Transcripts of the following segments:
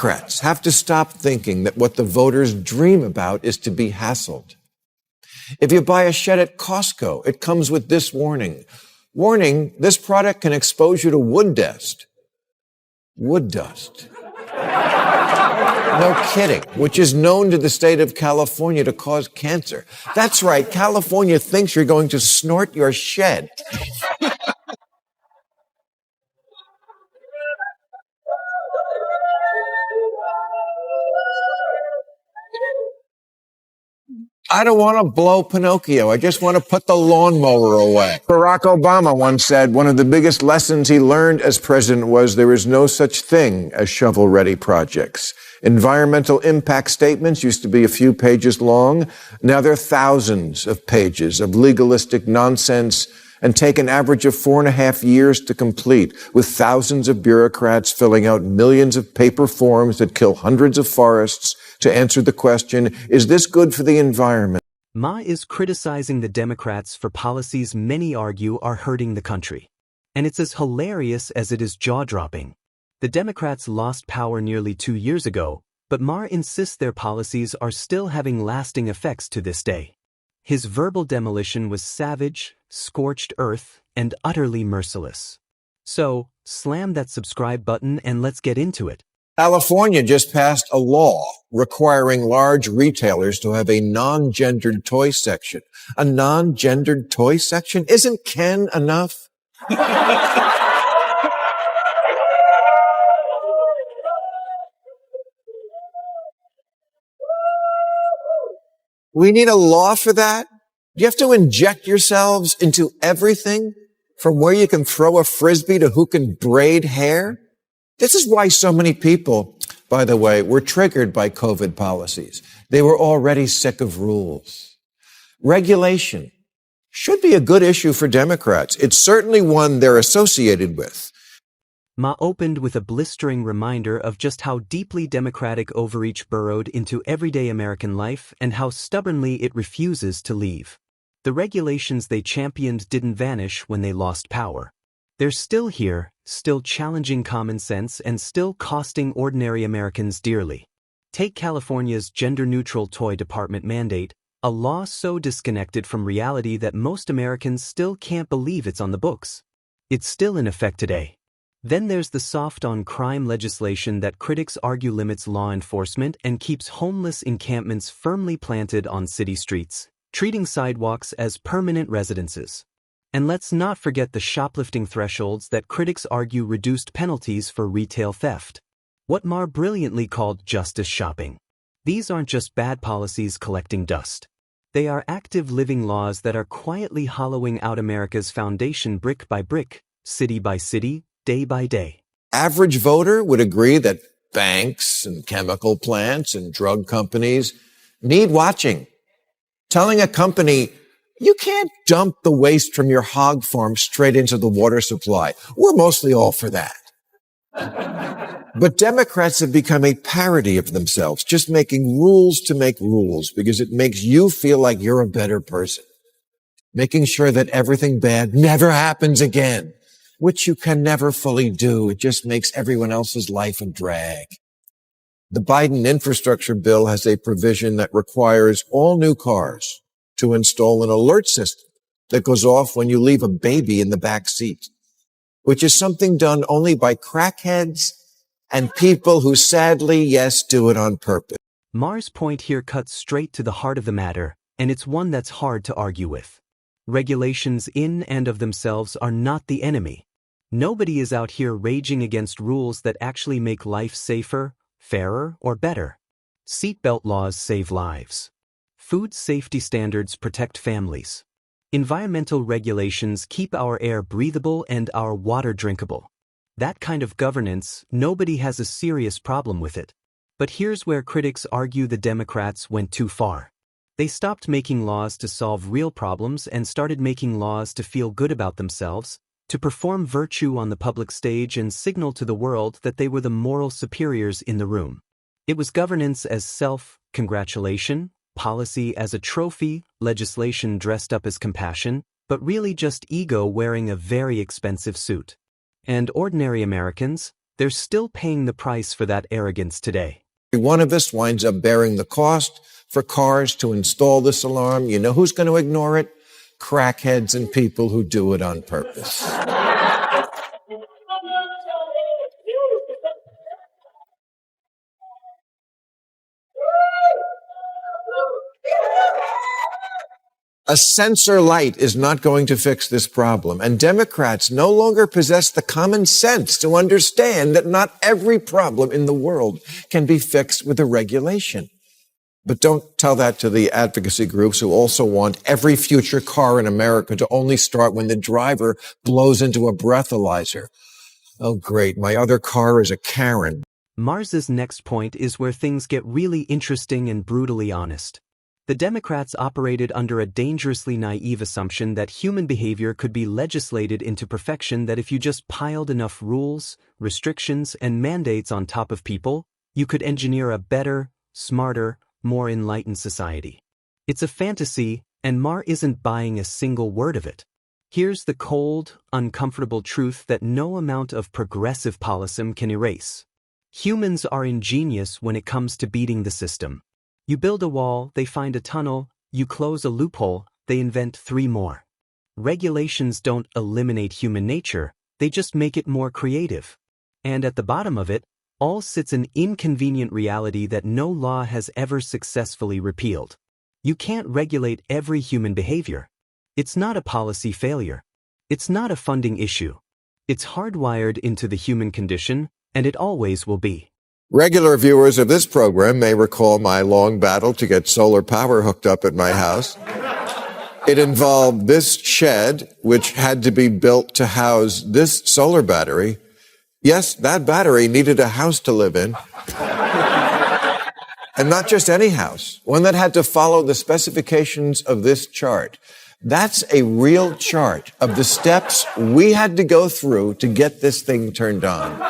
Democrats have to stop thinking that what the voters dream about is to be hassled. If you buy a shed at Costco, it comes with this warning. Warning, this product can expose you to wood dust. Wood dust. No kidding, which is known to the state of California to cause cancer. That's right, California thinks you're going to snort your shed. I don't want to blow Pinocchio. I just want to put the lawnmower away. Barack Obama once said one of the biggest lessons he learned as president was there is no such thing as shovel-ready projects. Environmental impact statements used to be a few pages long. Now they're thousands of pages of legalistic nonsense and take an average of 4.5 years to complete, with thousands of bureaucrats filling out millions of paper forms that kill hundreds of forests to answer the question, is this good for the environment? Ma is criticizing the Democrats for policies many argue are hurting the country. And it's as hilarious as it is jaw-dropping. The Democrats lost power nearly 2 years ago, but Ma insists their policies are still having lasting effects to this day. His verbal demolition was savage, scorched earth, and utterly merciless. So, slam that subscribe button and let's get into it. California just passed a law requiring large retailers to have a non-gendered toy section. A non-gendered toy section? Isn't Ken enough? We need a law for that? You have to inject yourselves into everything, from where you can throw a frisbee to who can braid hair? This is why so many people, by the way, were triggered by COVID policies. They were already sick of rules. Regulation should be a good issue for Democrats. It's certainly one they're associated with. Ma opened with a blistering reminder of just how deeply Democratic overreach burrowed into everyday American life and how stubbornly it refuses to leave. The regulations they championed didn't vanish when they lost power. They're still here, still challenging common sense and still costing ordinary Americans dearly. Take California's gender-neutral toy department mandate, a law so disconnected from reality that most Americans still can't believe it's on the books. It's still in effect today. Then there's the soft-on-crime legislation that critics argue limits law enforcement and keeps homeless encampments firmly planted on city streets, treating sidewalks as permanent residences. And let's not forget the shoplifting thresholds that critics argue reduced penalties for retail theft. What Ma brilliantly called justice shopping. These aren't just bad policies collecting dust. They are active living laws that are quietly hollowing out America's foundation brick by brick, city by city, day by day. Average voter would agree that banks and chemical plants and drug companies need watching. Telling a company, you can't dump the waste from your hog farm straight into the water supply. We're mostly all for that. But Democrats have become a parody of themselves, just making rules to make rules because it makes you feel like you're a better person. Making sure that everything bad never happens again, which you can never fully do. It just makes everyone else's life a drag. The Biden infrastructure bill has a provision that requires all new cars to install an alert system that goes off when you leave a baby in the back seat, which is something done only by crackheads and people who sadly, yes, do it on purpose. Maher's point here cuts straight to the heart of the matter, and it's one that's hard to argue with. Regulations in and of themselves are not the enemy. Nobody is out here raging against rules that actually make life safer, fairer, or better. Seatbelt laws save lives. Food safety standards protect families. Environmental regulations keep our air breathable and our water drinkable. That kind of governance, nobody has a serious problem with it. But here's where critics argue the Democrats went too far. They stopped making laws to solve real problems and started making laws to feel good about themselves, to perform virtue on the public stage and signal to the world that they were the moral superiors in the room. It was governance as self-congratulation, policy as a trophy, legislation dressed up as compassion, but really just ego wearing a very expensive suit. And ordinary Americans, They're still paying the price for that arrogance today. Every one of us winds up bearing the cost for cars to install this alarm. You know who's going to ignore it? Crackheads and people who do it on purpose. A sensor light is not going to fix this problem, and Democrats no longer possess the common sense to understand that not every problem in the world can be fixed with a regulation. But don't tell that to the advocacy groups who also want every future car in America to only start when the driver blows into a breathalyzer. Oh, great, my other car is a Karen. Mars's next point is where things get really interesting and brutally honest. The Democrats operated under a dangerously naive assumption that human behavior could be legislated into perfection, that if you just piled enough rules, restrictions, and mandates on top of people, you could engineer a better, smarter, more enlightened society. It's a fantasy, and Maher isn't buying a single word of it. Here's the cold, uncomfortable truth that no amount of progressive policy can erase. Humans are ingenious when it comes to beating the system. You build a wall, they find a tunnel. You close a loophole, they invent 3 more. Regulations don't eliminate human nature, they just make it more creative. And at the bottom of it all sits an inconvenient reality that no law has ever successfully repealed. You can't regulate every human behavior. It's not a policy failure. It's not a funding issue. It's hardwired into the human condition, and it always will be. Regular viewers of this program may recall my long battle to get solar power hooked up at my house. It involved this shed, which had to be built to house this solar battery. Yes, that battery needed a house to live in. And not just any house, one that had to follow the specifications of this chart. That's a real chart of the steps we had to go through to get this thing turned on.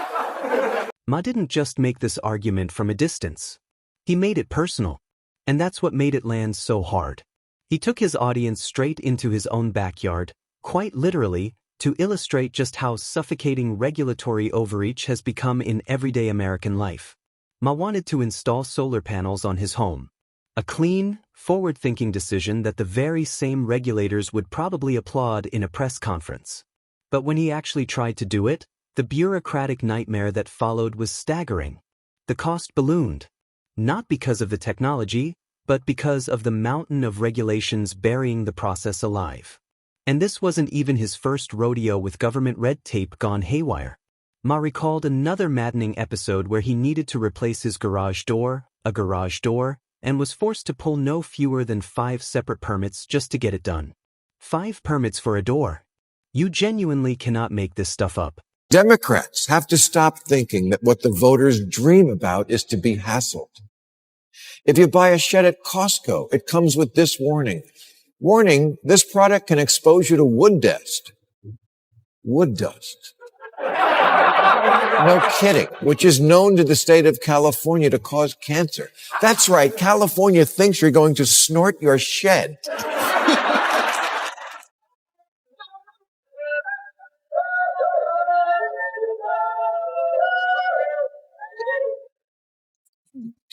Ma didn't just make this argument from a distance. He made it personal. And that's what made it land so hard. He took his audience straight into his own backyard, quite literally, to illustrate just how suffocating regulatory overreach has become in everyday American life. Ma wanted to install solar panels on his home. A clean, forward-thinking decision that the very same regulators would probably applaud in a press conference. But when he actually tried to do it, the bureaucratic nightmare that followed was staggering. The cost ballooned. Not because of the technology, but because of the mountain of regulations burying the process alive. And this wasn't even his first rodeo with government red tape gone haywire. Ma recalled another maddening episode where he needed to replace his garage door, and was forced to pull no fewer than 5 separate permits just to get it done. 5 permits for a door. You genuinely cannot make this stuff up. Democrats have to stop thinking that what the voters dream about is to be hassled. If you buy a shed at Costco, it comes with this warning. Warning, this product can expose you to wood dust. Wood dust. No kidding, which is known to the state of California to cause cancer. That's right, California thinks you're going to snort your shed.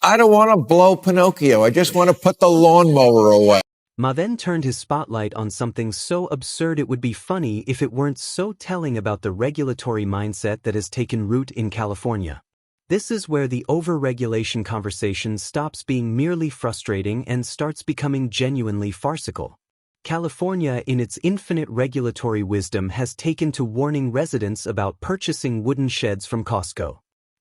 I don't want to blow Pinocchio. I just want to put the lawnmower away. Ma then turned his spotlight on something so absurd it would be funny if it weren't so telling about the regulatory mindset that has taken root in California. This is where the over-regulation conversation stops being merely frustrating and starts becoming genuinely farcical. California, in its infinite regulatory wisdom, has taken to warning residents about purchasing wooden sheds from Costco.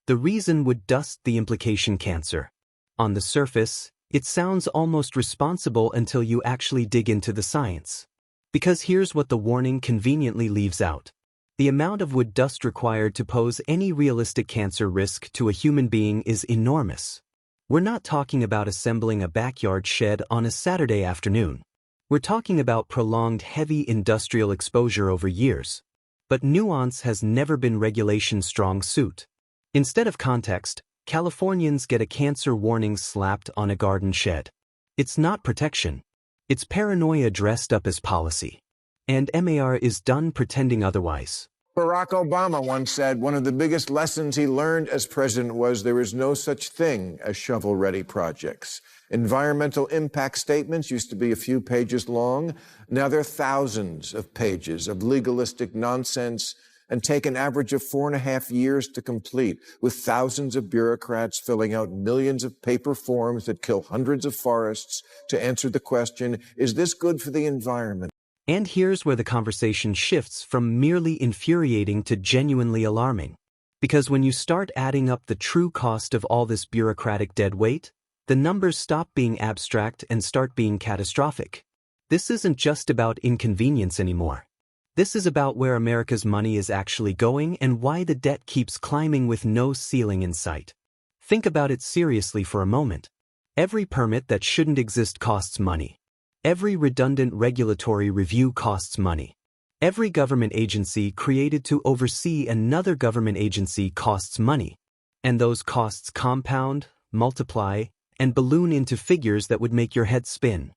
The reason would dust, the implication cancer. On the surface, it sounds almost responsible until you actually dig into the science. Because here's what the warning conveniently leaves out. The amount of wood dust required to pose any realistic cancer risk to a human being is enormous. We're not talking about assembling a backyard shed on a Saturday afternoon. We're talking about prolonged heavy industrial exposure over years. But nuance has never been regulation's strong suit. Instead of context, Californians get a cancer warning slapped on a garden shed. It's not protection. It's paranoia dressed up as policy. And Maher is done pretending otherwise. Barack Obama once said one of the biggest lessons he learned as president was there is no such thing as shovel-ready projects. Environmental impact statements used to be a few pages long. Now they're thousands of pages of legalistic nonsense and take an average of 4.5 years to complete, with thousands of bureaucrats filling out millions of paper forms that kill hundreds of forests to answer the question, is this good for the environment? And here's where the conversation shifts from merely infuriating to genuinely alarming. Because when you start adding up the true cost of all this bureaucratic dead weight, the numbers stop being abstract and start being catastrophic. This isn't just about inconvenience anymore. This is about where America's money is actually going and why the debt keeps climbing with no ceiling in sight. Think about it seriously for a moment. Every permit that shouldn't exist costs money. Every redundant regulatory review costs money. Every government agency created to oversee another government agency costs money. And those costs compound, multiply, and balloon into figures that would make your head spin.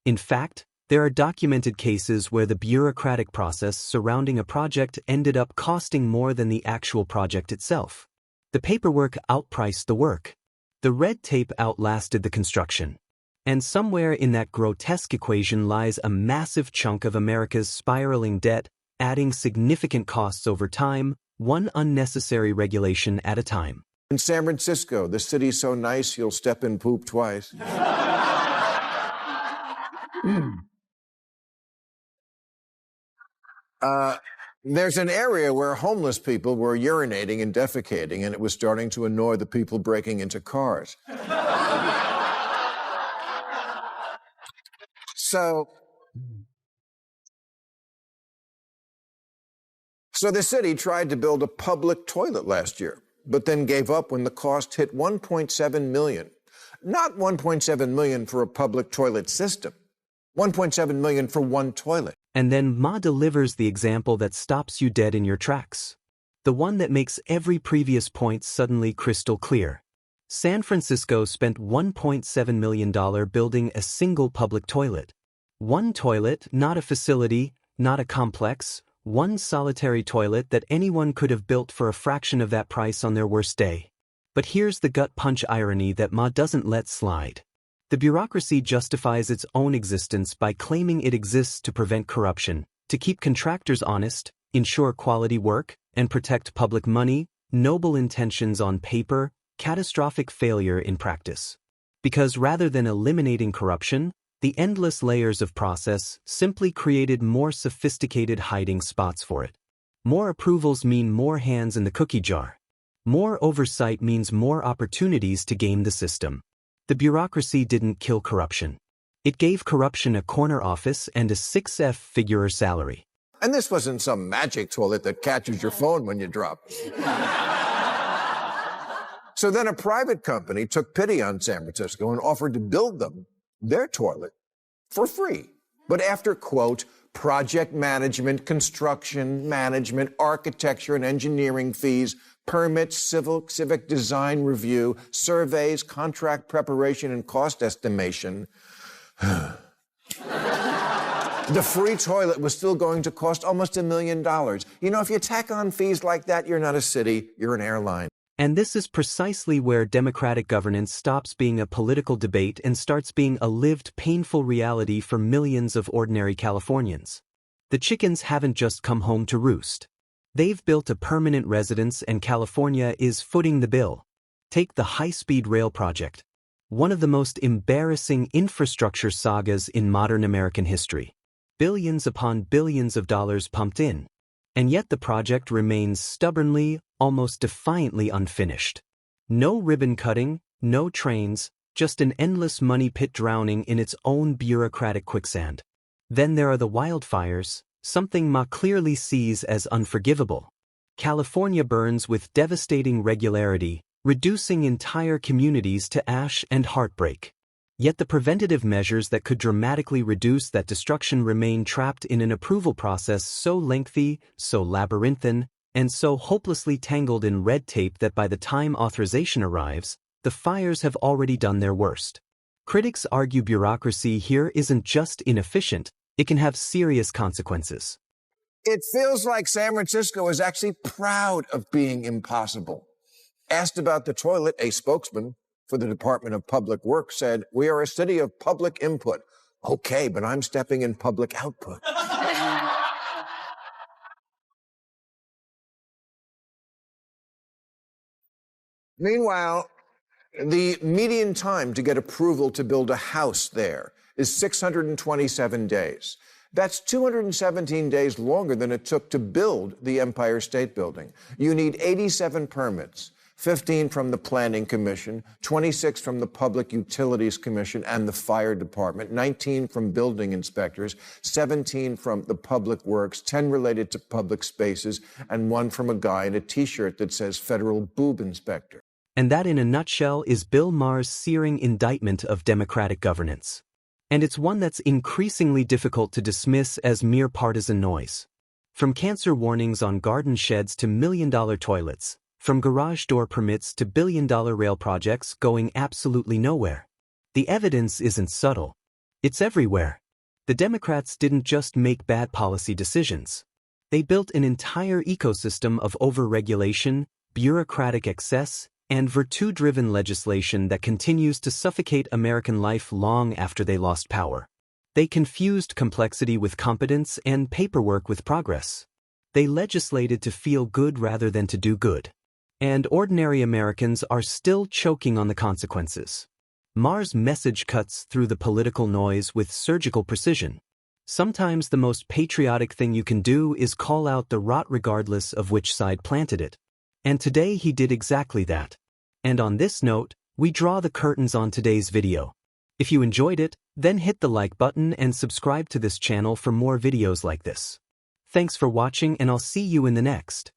In fact, there are documented cases where the bureaucratic process surrounding a project ended up costing more than the actual project itself. The paperwork outpriced the work. The red tape outlasted the construction. And somewhere in that grotesque equation lies a massive chunk of America's spiraling debt, adding significant costs over time, one unnecessary regulation at a time. In San Francisco, the city's so nice you'll step in poop twice. There's an area where homeless people were urinating and defecating, and it was starting to annoy the people breaking into cars. So the city tried to build a public toilet last year, but then gave up when the cost hit $1.7 million. Not $1.7 million for a public toilet system, $1.7 million for one toilet. And then Ma delivers the example that stops you dead in your tracks. The one that makes every previous point suddenly crystal clear. San Francisco spent $1.7 million building a single public toilet. One toilet, not a facility, not a complex, one solitary toilet that anyone could have built for a fraction of that price on their worst day. But here's the gut punch irony that Ma doesn't let slide. The bureaucracy justifies its own existence by claiming it exists to prevent corruption, to keep contractors honest, ensure quality work, and protect public money, noble intentions on paper, catastrophic failure in practice. Because rather than eliminating corruption, the endless layers of process simply created more sophisticated hiding spots for it. More approvals mean more hands in the cookie jar. More oversight means more opportunities to game the system. The bureaucracy didn't kill corruption. It gave corruption a corner office and a 6-figure salary. And this wasn't some magic toilet that catches your phone when you drop it. So then a private company took pity on San Francisco and offered to build them their toilet for free. But after, quote, project management, construction management, architecture and engineering fees, permits, civic design review, surveys, contract preparation, and cost estimation, the free toilet was still going to cost almost $1 million. You know, if you tack on fees like that, you're not a city, you're an airline. And this is precisely where democratic governance stops being a political debate and starts being a lived, painful reality for millions of ordinary Californians. The chickens haven't just come home to roost. They've built a permanent residence, and California is footing the bill. Take the high-speed rail project, one of the most embarrassing infrastructure sagas in modern American history. Billions upon billions of dollars pumped in. And yet the project remains stubbornly, almost defiantly unfinished. No ribbon cutting, no trains, just an endless money pit drowning in its own bureaucratic quicksand. Then there are the wildfires, something Ma clearly sees as unforgivable. California burns with devastating regularity, reducing entire communities to ash and heartbreak. Yet the preventative measures that could dramatically reduce that destruction remain trapped in an approval process so lengthy, so labyrinthine, and so hopelessly tangled in red tape that by the time authorization arrives, the fires have already done their worst. Critics argue bureaucracy here isn't just inefficient, it can have serious consequences. It feels like San Francisco is actually proud of being impossible. Asked about the toilet, a spokesman for the Department of Public Works said, "We are a city of public input." Okay, but I'm stepping in public output. Meanwhile, the median time to get approval to build a house there is 627 days. That's 217 days longer than it took to build the Empire State Building. You need 87 permits, 15 from the Planning Commission, 26 from the Public Utilities Commission and the Fire Department, 19 from building inspectors, 17 from the Public Works, 10 related to public spaces, and 1 from a guy in a T-shirt that says Federal Boob Inspector. And that, in a nutshell, is Bill Maher's searing indictment of democratic governance. And it's one that's increasingly difficult to dismiss as mere partisan noise. From cancer warnings on garden sheds to million-dollar toilets, from garage door permits to billion-dollar rail projects going absolutely nowhere. The evidence isn't subtle. It's everywhere. The Democrats didn't just make bad policy decisions. They built an entire ecosystem of overregulation, bureaucratic excess, and virtue-driven legislation that continues to suffocate American life long after they lost power. They confused complexity with competence and paperwork with progress. They legislated to feel good rather than to do good. And ordinary Americans are still choking on the consequences. Maher's message cuts through the political noise with surgical precision. Sometimes the most patriotic thing you can do is call out the rot regardless of which side planted it. And today he did exactly that. And on this note, we draw the curtains on today's video. If you enjoyed it, then hit the like button and subscribe to this channel for more videos like this. Thanks for watching, and I'll see you in the next.